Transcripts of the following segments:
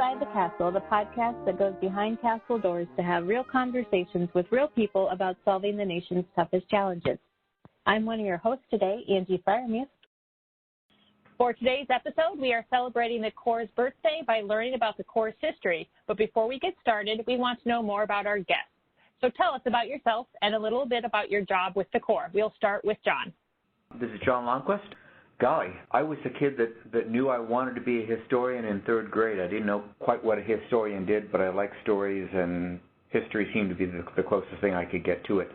Inside the Castle, the podcast that goes behind castle doors to have real conversations with real people about solving the nation's toughest challenges. I'm one of your hosts today, Angie Firemuth. For today's episode, we are celebrating the Corps' birthday by learning about the Corps' history. But before we get started, we want to know more about our guests. So tell us about yourself and a little bit about your job with the Corps. We'll start with John. This is John Longquist. Golly, I was the kid that knew I wanted to be a historian in third grade. I didn't know quite what a historian did, but I liked stories, and history seemed to be the closest thing I could get to it.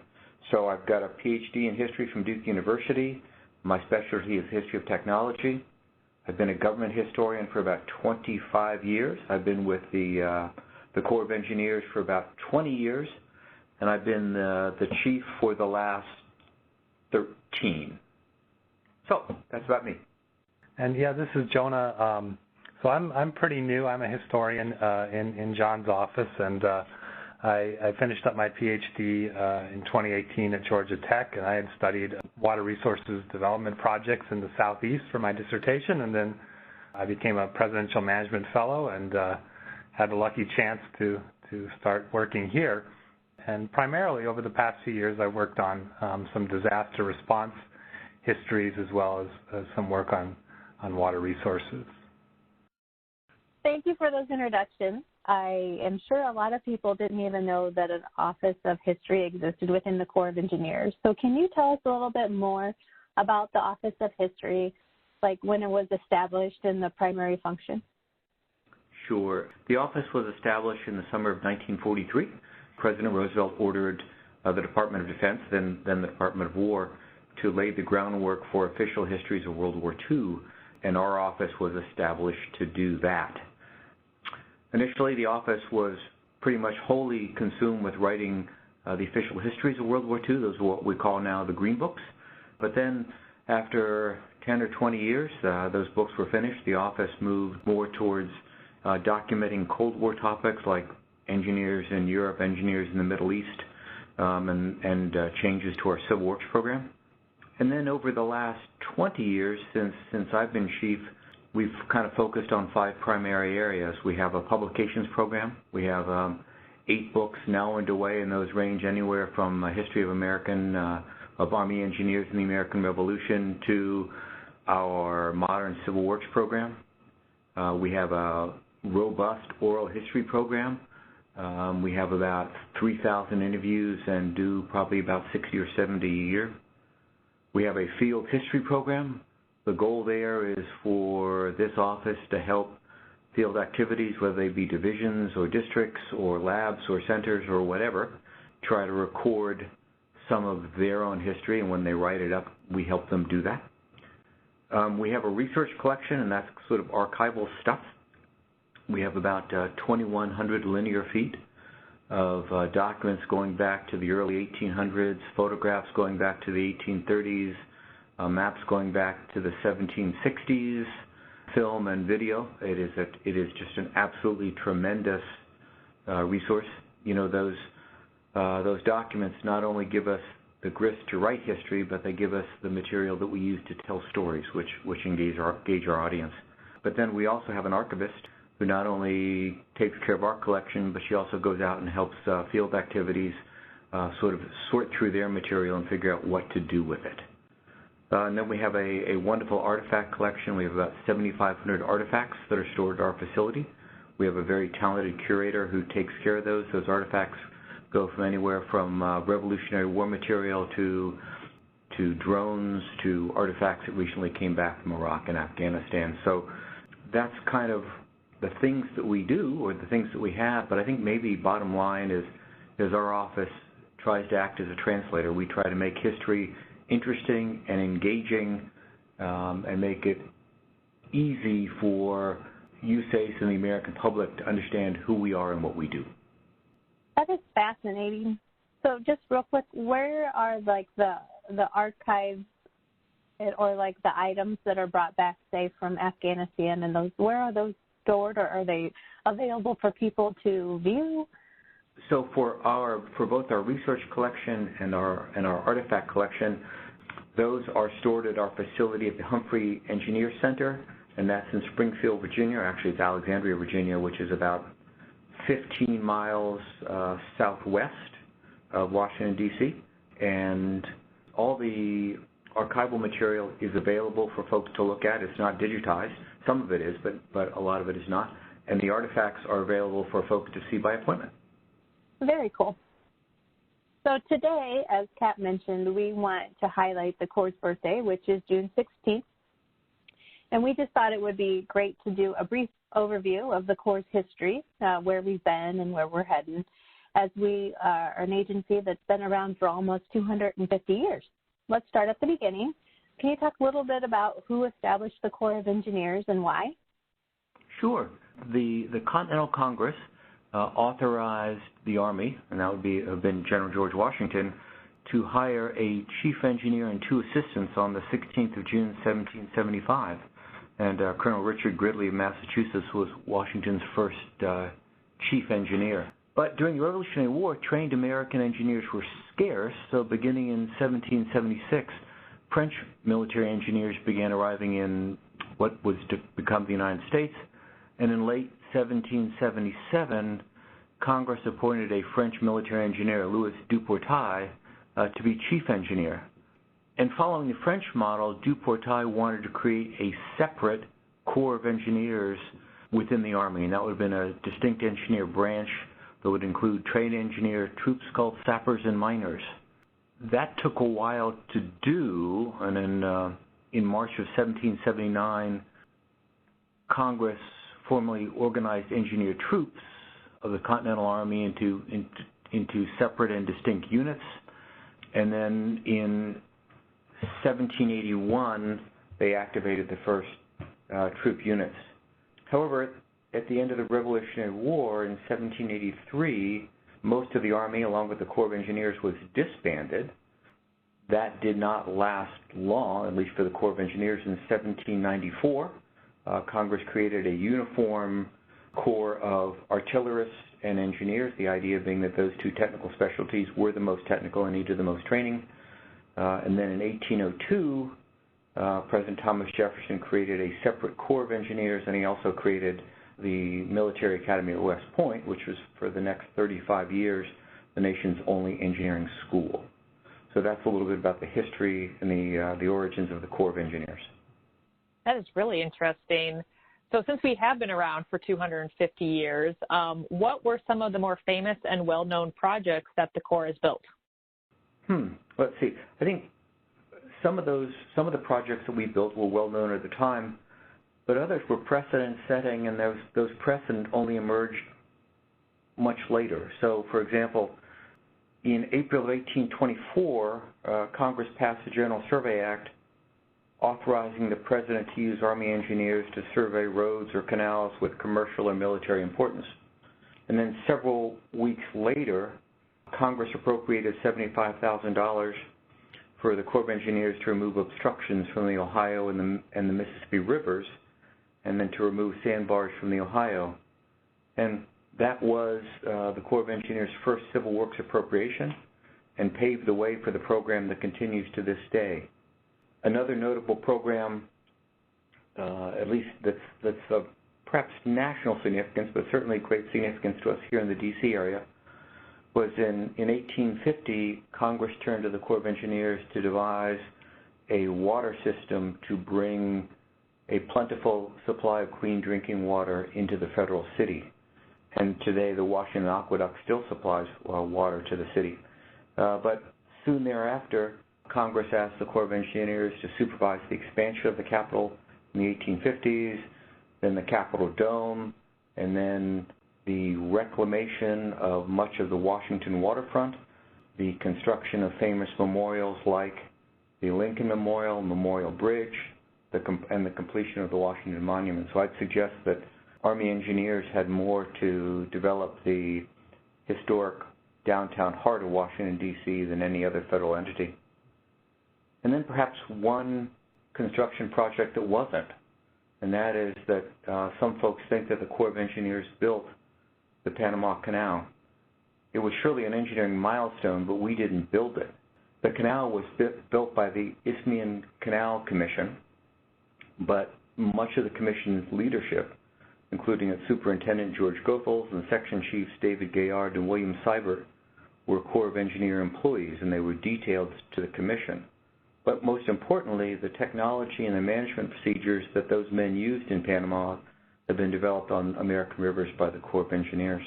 So I've got a PhD in history from Duke University. My specialty is history of technology. I've been a government historian for about 25 years. I've been with the Corps of Engineers for about 20 years, and I've been the chief for the last 13. So that's about me. And yeah, this is Jonah. So I'm pretty new. I'm a historian in John's office, and I finished up my PhD in 2018 at Georgia Tech, and I had studied water resources development projects in the Southeast for my dissertation, and then I became a presidential management fellow and had the lucky chance to start working here. And primarily over the past few years, I worked on some disaster response histories as well as some work on water resources. Thank you for those introductions. I am sure a lot of people didn't even know that an Office of History existed within the Corps of Engineers. So can you tell us a little bit more about the Office of History, like when it was established and the primary function? Sure. The office was established in the summer of 1943. President Roosevelt ordered the Department of Defense, then the Department of War, to lay the groundwork for official histories of World War II, and our office was established to do that. Initially, the office was pretty much wholly consumed with writing the official histories of World War II. Those are what we call now the Green Books. But then, after 10 or 20 years, those books were finished. The office moved more towards documenting Cold War topics like engineers in Europe, engineers in the Middle East, and changes to our Civil Works program. And then over the last 20 years, since I've been chief, we've kind of focused on 5 primary areas. We have a publications program. We have 8 books now underway, and those range anywhere from a history of Army engineers in the American Revolution to our modern Civil Works program. We have a robust oral history program. We have about 3,000 interviews and do probably about 60 or 70 a year. We have a field history program. The goal there is for this office to help field activities, whether they be divisions or districts or labs or centers or whatever, try to record some of their own history, and when they write it up, we help them do that. We have a research collection, and that's sort of archival stuff. We have about 2,100 linear feet of documents going back to the early 1800s, photographs going back to the 1830s, maps going back to the 1760s, film and video. It is just an absolutely tremendous resource. You know, those documents not only give us the grist to write history, but they give us the material that we use to tell stories, which engage our audience. But then we also have an archivist who not only takes care of our collection, but she also goes out and helps field activities sort of sort through their material and figure out what to do with it. And then we have a wonderful artifact collection. We have about 7,500 artifacts that are stored at our facility. We have a very talented curator who takes care of those. Those artifacts go from anywhere from Revolutionary War material to drones to artifacts that recently came back from Iraq and Afghanistan. So that's kind of the things that we do or the things that we have, but I think maybe bottom line is our office tries to act as a translator. We try to make history interesting and engaging and make it easy for USACE and the American public to understand who we are and what we do. That is fascinating. So just real quick, where are like the archives or like the items that are brought back, say, from Afghanistan and those, where are those stored, or are they available for people to view? So for both our research collection and our artifact collection, those are stored at our facility at the Humphrey Engineer Center. and that's in Springfield, Virginia. Actually, it's Alexandria, Virginia, which is about 15 miles southwest of Washington, D.C., and all the archival material is available for folks to look at. It's not digitized. Some of it is, but a lot of it is not. And the artifacts are available for folks to see by appointment. Very cool. So today, as Kat mentioned, we want to highlight the Corps' birthday, which is June 16th. And we just thought it would be great to do a brief overview of the Corps' history, where we've been and where we're heading, as we are an agency that's been around for almost 250 years. Let's start at the beginning. Can you talk a little bit about who established the Corps of Engineers and why? Sure. The Continental Congress authorized the Army, and that would have been General George Washington, to hire a chief engineer and 2 assistants on the 16th of June, 1775. And Colonel Richard Gridley of Massachusetts was Washington's first chief engineer. But during the Revolutionary War, trained American engineers were scarce, so beginning in 1776, French military engineers began arriving in what was to become the United States, and in late 1777, Congress appointed a French military engineer, Louis Duportail, to be chief engineer. And following the French model, Duportail wanted to create a separate Corps of Engineers within the Army, and that would have been a distinct engineer branch that would include trained engineer troops called sappers and miners. That took a while to do, and then in March of 1779, Congress formally organized engineer troops of the Continental Army into separate and distinct units. And then in 1781, they activated the first troop units. However, at the end of the Revolutionary War in 1783, most of the Army, along with the Corps of Engineers, was disbanded. That did not last long, at least for the Corps of Engineers. In 1794, Congress created a uniform corps of artillerists and engineers, the idea being that those 2 technical specialties were the most technical and needed the most training. And then in 1802, President Thomas Jefferson created a separate Corps of Engineers, and he also created the Military Academy at West Point, which was for the next 35 years the nation's only engineering school. So that's a little bit about the history and the origins of the Corps of Engineers. That is really interesting. So since we have been around for 250 years, what were some of the more famous and well-known projects that the Corps has built? Let's see. I think some of the projects that we built were well-known at the time, but others were precedent-setting, and those precedent only emerged much later. So, for example, in April of 1824, Congress passed the General Survey Act authorizing the President to use Army engineers to survey roads or canals with commercial or military importance. And then several weeks later, Congress appropriated $75,000 for the Corps of Engineers to remove obstructions from the Ohio and the Mississippi rivers, and then to remove sandbars from the Ohio. And that was the Corps of Engineers' first Civil Works appropriation and paved the way for the program that continues to this day. Another notable program, at least that's of perhaps national significance, but certainly great significance to us here in the D.C. area, was in 1850, Congress turned to the Corps of Engineers to devise a water system to bring a plentiful supply of clean drinking water into the federal city. And today, the Washington Aqueduct still supplies water to the city. But soon thereafter, Congress asked the Corps of Engineers to supervise the expansion of the Capitol in the 1850s, then the Capitol Dome, and then the reclamation of much of the Washington waterfront, the construction of famous memorials like the Lincoln Memorial, Memorial Bridge, and the completion of the Washington Monument. So I'd suggest that Army engineers had more to develop the historic downtown heart of Washington, D.C. than any other federal entity. And then perhaps one construction project that wasn't, and that is that some folks think that the Corps of Engineers built the Panama Canal. It was surely an engineering milestone, but we didn't build it. The canal was built by the Isthmian Canal Commission, but much of the Commission's leadership, including its Superintendent George Goethals and Section Chiefs David Gaillard and William Seibert, were Corps of Engineer employees, and they were detailed to the Commission. But most importantly, the technology and the management procedures that those men used in Panama have been developed on American rivers by the Corps of Engineers.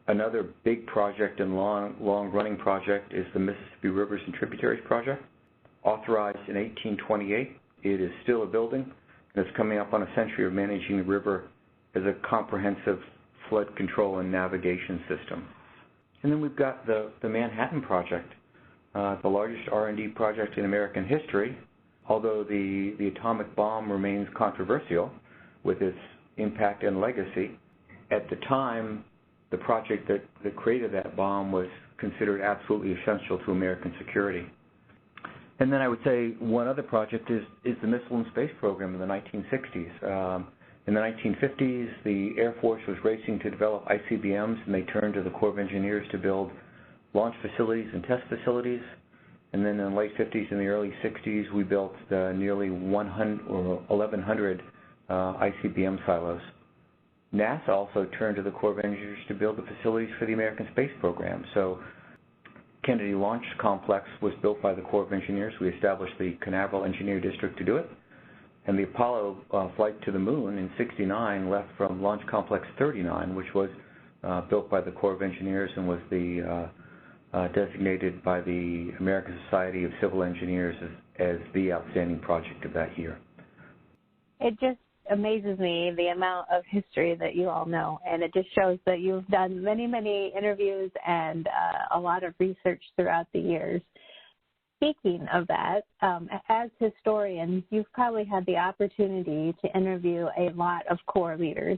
Another big project and long-running project is the Mississippi Rivers and Tributaries Project. Authorized in 1828, it is still a building, and it's coming up on a century of managing the river as a comprehensive flood control and navigation system. And then we've got the Manhattan Project, the largest R&D project in American history, although the atomic bomb remains controversial with its impact and legacy. At the time, the project that created that bomb was considered absolutely essential to American security. And then I would say one other project is the Missile and Space Program in the 1960s. In the 1950s, the Air Force was racing to develop ICBMs, and they turned to the Corps of Engineers to build launch facilities and test facilities. And then in the late 50s and the early 60s, we built nearly 1,100 ICBM silos. NASA also turned to the Corps of Engineers to build the facilities for the American space program. So Kennedy Launch Complex was built by the Corps of Engineers. We established the Canaveral Engineer District to do it. And the Apollo flight to the moon in '69 left from Launch Complex 39, which was built by the Corps of Engineers and was designated by the American Society of Civil Engineers as the outstanding project of that year. It just amazes me the amount of history that you all know, and it just shows that you've done many, many interviews and a lot of research throughout the years. Speaking of that, as historians, you've probably had the opportunity to interview a lot of Corps leaders,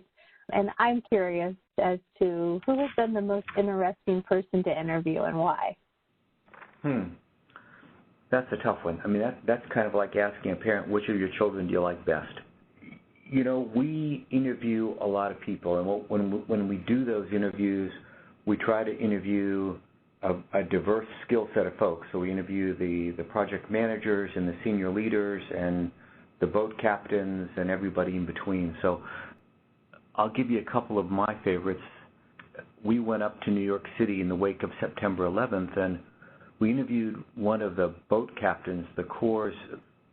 and I'm curious as to who has been the most interesting person to interview and why. That's a tough one. I mean, that's kind of like asking a parent, which of your children do you like best? You know, we interview a lot of people, and when we do those interviews, we try to interview a diverse skill set of folks. So we interview the project managers and the senior leaders and the boat captains and everybody in between. So I'll give you a couple of my favorites. We went up to New York City in the wake of September 11th, and we interviewed one of the boat captains. The Corps'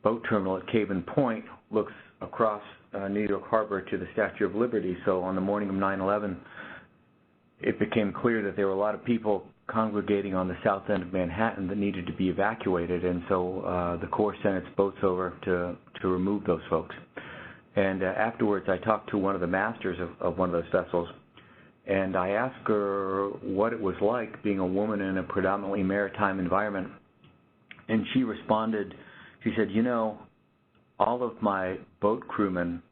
boat terminal at Caven Point looks across New York Harbor to the Statue of Liberty. So on the morning of 9/11, it became clear that there were a lot of people congregating on the south end of Manhattan that needed to be evacuated, and so the Corps sent its boats over to remove those folks. And afterwards, I talked to one of the masters of one of those vessels, and I asked her what it was like being a woman in a predominantly maritime environment. And she responded, she said, you know, all of my boat crewmen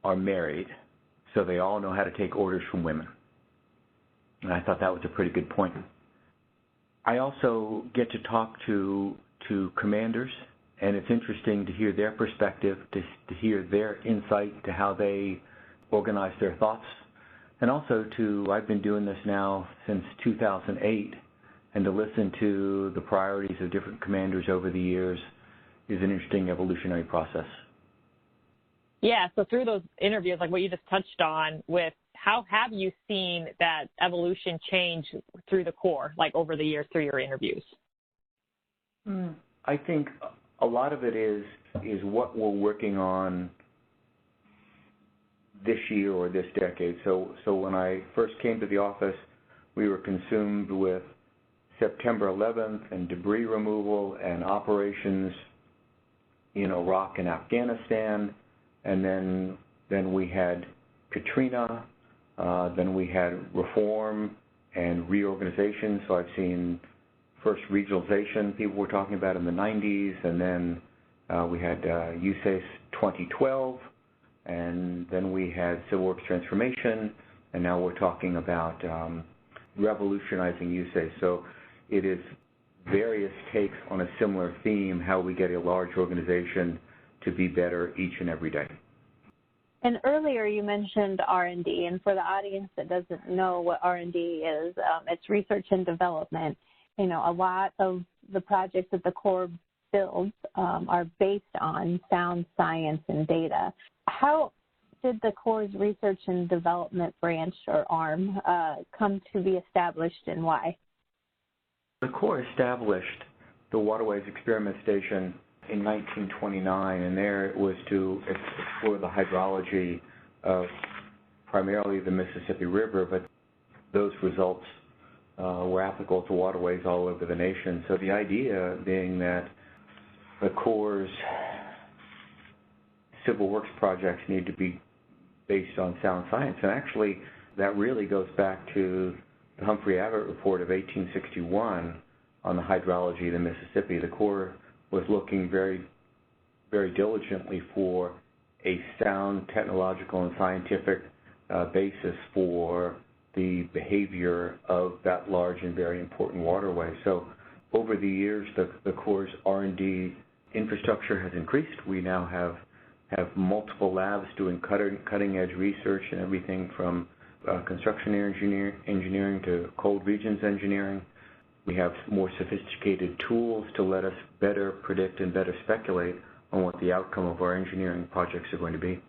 are married, so they all know how to take orders from women. And I thought that was a pretty good point. I also get to talk to commanders, and it's interesting to hear their perspective, to hear their insight to how they organize their thoughts. And also I've been doing this now since 2008, and to listen to the priorities of different commanders over the years is an interesting evolutionary process. Yeah, so through those interviews, like what you just touched on with, how have you seen that evolution change through the Corps, like over the years through your interviews? I think a lot of it is what we're working on this year or this decade. So when I first came to the office, we were consumed with September 11th and debris removal and operations in Iraq and Afghanistan, and then we had Katrina, then we had reform and reorganization. So I've seen first regionalization people were talking about in the 90s, and then we had USACE 2012, and then we had Civil Works Transformation, and now we're talking about revolutionizing USACE. So it is various takes on a similar theme, how we get a large organization to be better each and every day. And earlier you mentioned R&D, and for the audience that doesn't know what R&D is, it's research and development. You know, a lot of the projects that the Corps builds are based on sound science and data. How did the Corps' Research and Development Branch, or ARM, come to be established, and why? The Corps established the Waterways Experiment Station in 1929, and there it was to explore the hydrology of primarily the Mississippi River, but those results were applicable to waterways all over the nation. So the idea being that the Corps' civil works projects need to be based on sound science. And actually, that really goes back to the Humphrey Abbott report of 1861 on the hydrology of the Mississippi. The Corps was looking very, very diligently for a sound technological and scientific basis for the behavior of that large and very important waterway. So over the years, the Corps' R&D infrastructure has increased. We now have multiple labs doing cutting-edge research and everything from construction engineering to cold regions engineering. We have more sophisticated tools to let us better predict and better speculate on what the outcome of our engineering projects are going to be.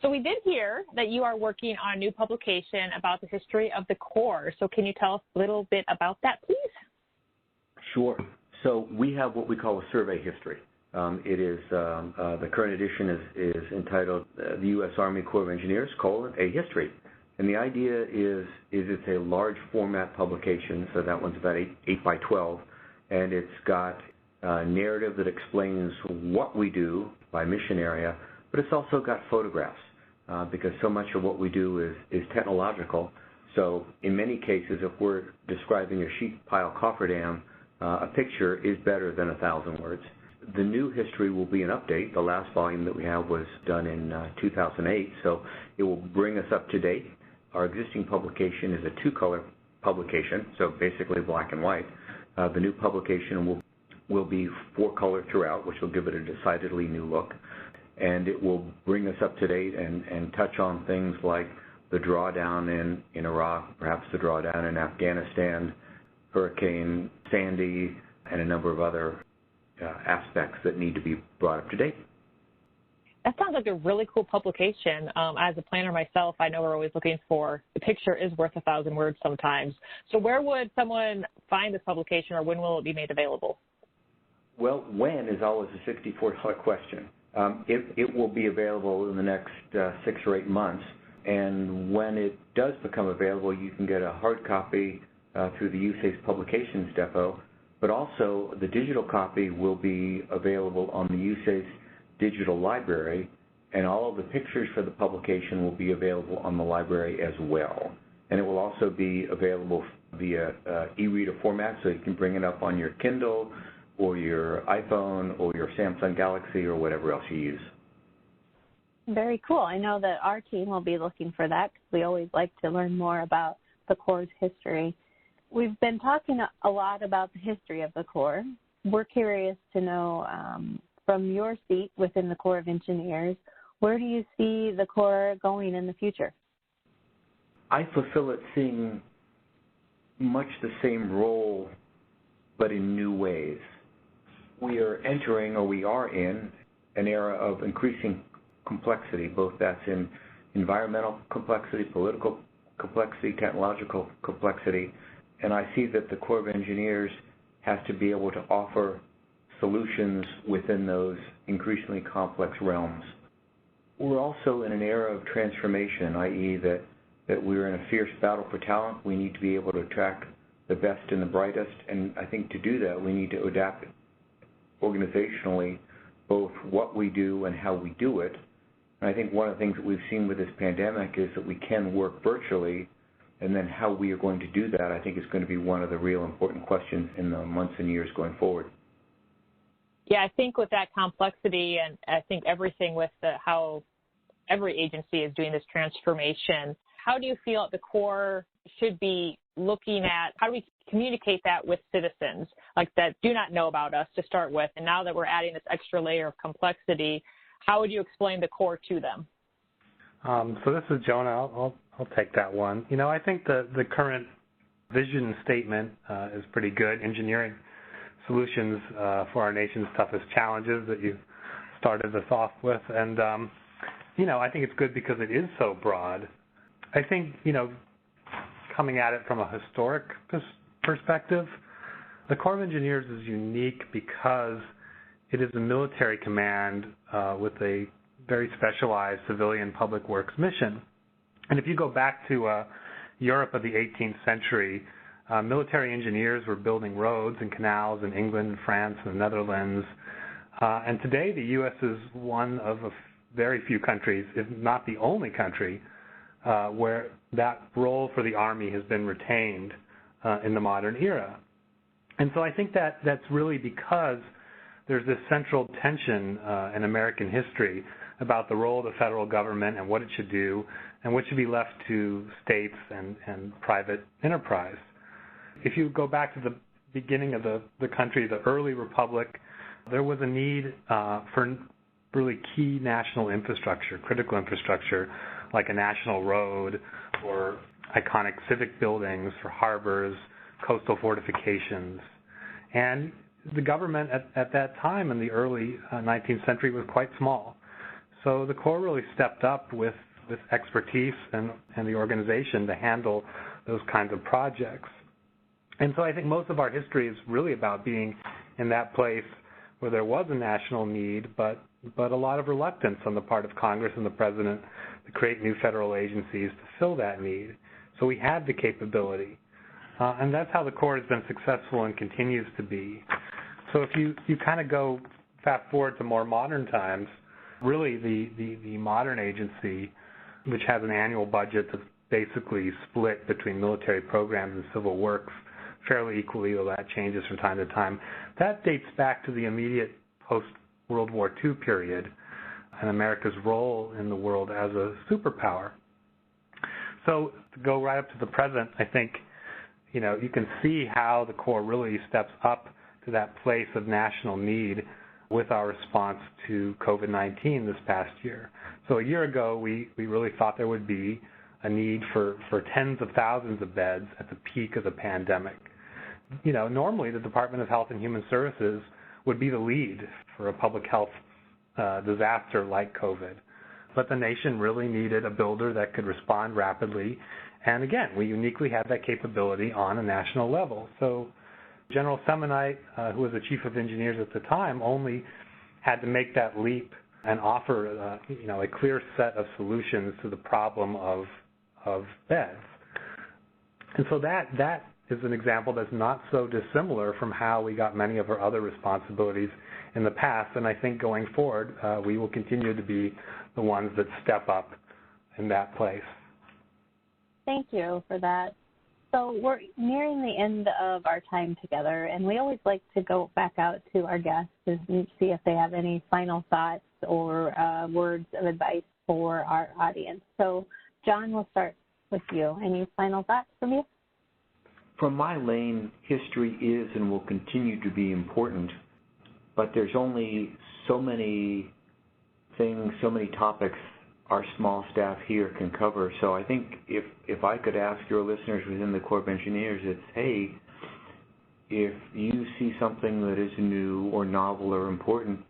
So we did hear that you are working on a new publication about the history of the Corps. So can you tell us a little bit about that, please? Sure. So we have what we call a survey history. It is the current edition is entitled "The U.S. Army Corps of Engineers: A History," and the idea is it's a large format publication. So that one's about 8 by 12, and it's got a narrative that explains what we do by mission area, but it's also got photographs because so much of what we do is technological. So in many cases, if we're describing a sheet pile cofferdam, a picture is better than 1,000 words. The new history will be an update. The last volume that we have was done in 2008, so it will bring us up to date. Our existing publication is a two-color publication, so basically black and white. The new publication will be four-color throughout, which will give it a decidedly new look, and it will bring us up to date and touch on things like the drawdown in Iraq, perhaps the drawdown in Afghanistan, Hurricane Sandy, and a number of other aspects that need to be brought up to date. That sounds like a really cool publication. As a planner myself, I know we're always looking for, the picture is worth 1,000 words sometimes. So where would someone find this publication, or when will it be made available? Well, when is always a $64 question. It will be available in the next 6 or 8 months, and when it does become available, you can get a hard copy through the USACE Publications Depot, but also the digital copy will be available on the USACE Digital Library, and all of the pictures for the publication will be available on the library as well. And it will also be available via e-reader format, so you can bring it up on your Kindle or your iPhone or your Samsung Galaxy or whatever else you use. Very cool. I know that our team will be looking for that because we always like to learn more about the Corps' history. We've been talking a lot about the history of the Corps. We're curious to know, from your seat within the Corps of Engineers, where do you see the Corps going in the future? I fulfill it seeing much the same role, but in new ways. We are entering, or we are in, an era of increasing complexity, both that's in environmental complexity, political complexity, technological complexity, and I see that the Corps of Engineers has to be able to offer solutions within those increasingly complex realms. We're also in an era of transformation, i.e. that we're in a fierce battle for talent. We need to be able to attract the best and the brightest, and I think to do that we need to adapt organizationally both what we do and how we do it. And I think one of the things that we've seen with this pandemic is that we can work virtually, and then how we are going to do that I think is going to be one of the real important questions in the months and years going forward. Yeah, I think with that complexity, and I think everything with how every agency is doing this transformation, how do you feel the Corps should be looking at, how do we communicate that with citizens, like that do not know about us to start with, and now that we're adding this extra layer of complexity, how would you explain the Corps to them? So this is Jonah. I'll take that one. I think the current vision statement is pretty good. Engineering solutions for our nation's toughest challenges that you started us off with. And, I think it's good because it is so broad. I think, coming at it from a historic perspective, the Corps of Engineers is unique because it is a military command with a very specialized civilian public works mission. And if you go back to Europe of the 18th century, military engineers were building roads and canals in England, France, and the Netherlands. And today the U.S. is one of a very few countries, if not the only country, where that role for the Army has been retained in the modern era. And so I think that's really because there's this central tension in American history about the role of the federal government and what it should do and what should be left to states and private enterprise. If you go back to the beginning of the country, the early republic, there was a need for really key national infrastructure, critical infrastructure, like a national road or iconic civic buildings for harbors, coastal fortifications. And the government at that time in the early 19th century was quite small. So the Corps really stepped up with expertise and the organization to handle those kinds of projects. And so I think most of our history is really about being in that place where there was a national need, but a lot of reluctance on the part of Congress and the President to create new federal agencies to fill that need. So we had the capability. And that's how the Corps has been successful and continues to be. So if you kind of go fast forward to more modern times, really the modern agency, which has an annual budget that's basically split between military programs and civil works fairly equally, though that changes from time to time, that dates back to the immediate post-World War II period and America's role in the world as a superpower. So to go right up to the present, I think, you can see how the Corps really steps up to that place of national need with our response to COVID-19 this past year. So a year ago, we really thought there would be a need for tens of thousands of beds at the peak of the pandemic. Normally the Department of Health and Human Services would be the lead for a public health disaster like COVID. But the nation really needed a builder that could respond rapidly. And again, we uniquely had that capability on a national level. So General Semonite, who was the Chief of Engineers at the time, only had to make that leap and offer a clear set of solutions to the problem of beds. And so that is an example that's not so dissimilar from how we got many of our other responsibilities in the past. And I think going forward, we will continue to be the ones that step up in that place. Thank you for that. So we're nearing the end of our time together, and we always like to go back out to our guests and see if they have any final thoughts or words of advice for our audience. So, John, we'll start with you. Any final thoughts from you? From my lane, history is and will continue to be important, but there's only so many things, so many topics our small staff here can cover. So I think if I could ask your listeners within the Corps of Engineers, it's, hey, if you see something that is new or novel or important,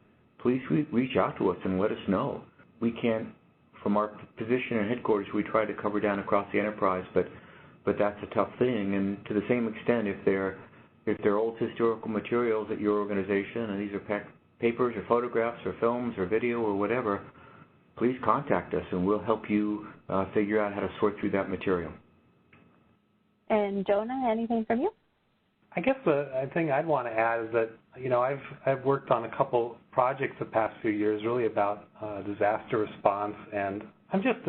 please reach out to us and let us know. We can't, from our position at headquarters, we try to cover down across the enterprise, but that's a tough thing. And to the same extent, if they're old historical materials at your organization, and these are papers or photographs or films or video or whatever, please contact us and we'll help you figure out how to sort through that material. And Jonah, anything from you? I guess the thing I'd want to add is that, I've worked on a couple projects the past few years really about disaster response, and I'm just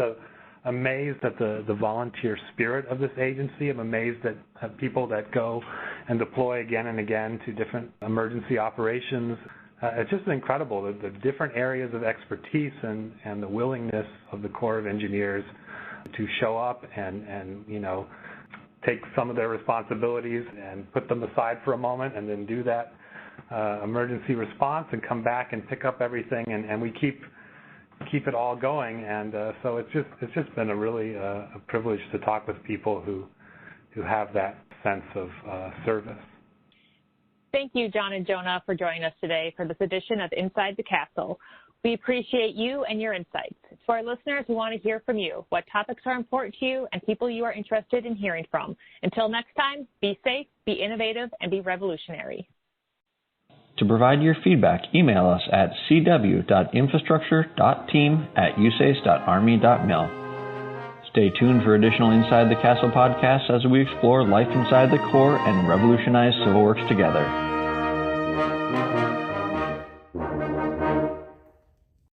amazed at the volunteer spirit of this agency. I'm amazed at people that go and deploy again and again to different emergency operations. It's just incredible, the different areas of expertise and the willingness of the Corps of Engineers to show up and take some of their responsibilities and put them aside for a moment and then do that emergency response and come back and pick up everything, and we keep it all going. And so it's just been a privilege to talk with people who have that sense of service. Thank you, John and Jonah, for joining us today for this edition of Inside the Castle. We appreciate you and your insights. To our listeners, we want to hear from you. What topics are important to you and people you are interested in hearing from. Until next time, be safe, be innovative, and be revolutionary. To provide your feedback, email us at cw.infrastructure.team@usace.army.mil. Stay tuned for additional Inside the Castle podcasts as we explore life inside the Corps and revolutionize civil works together.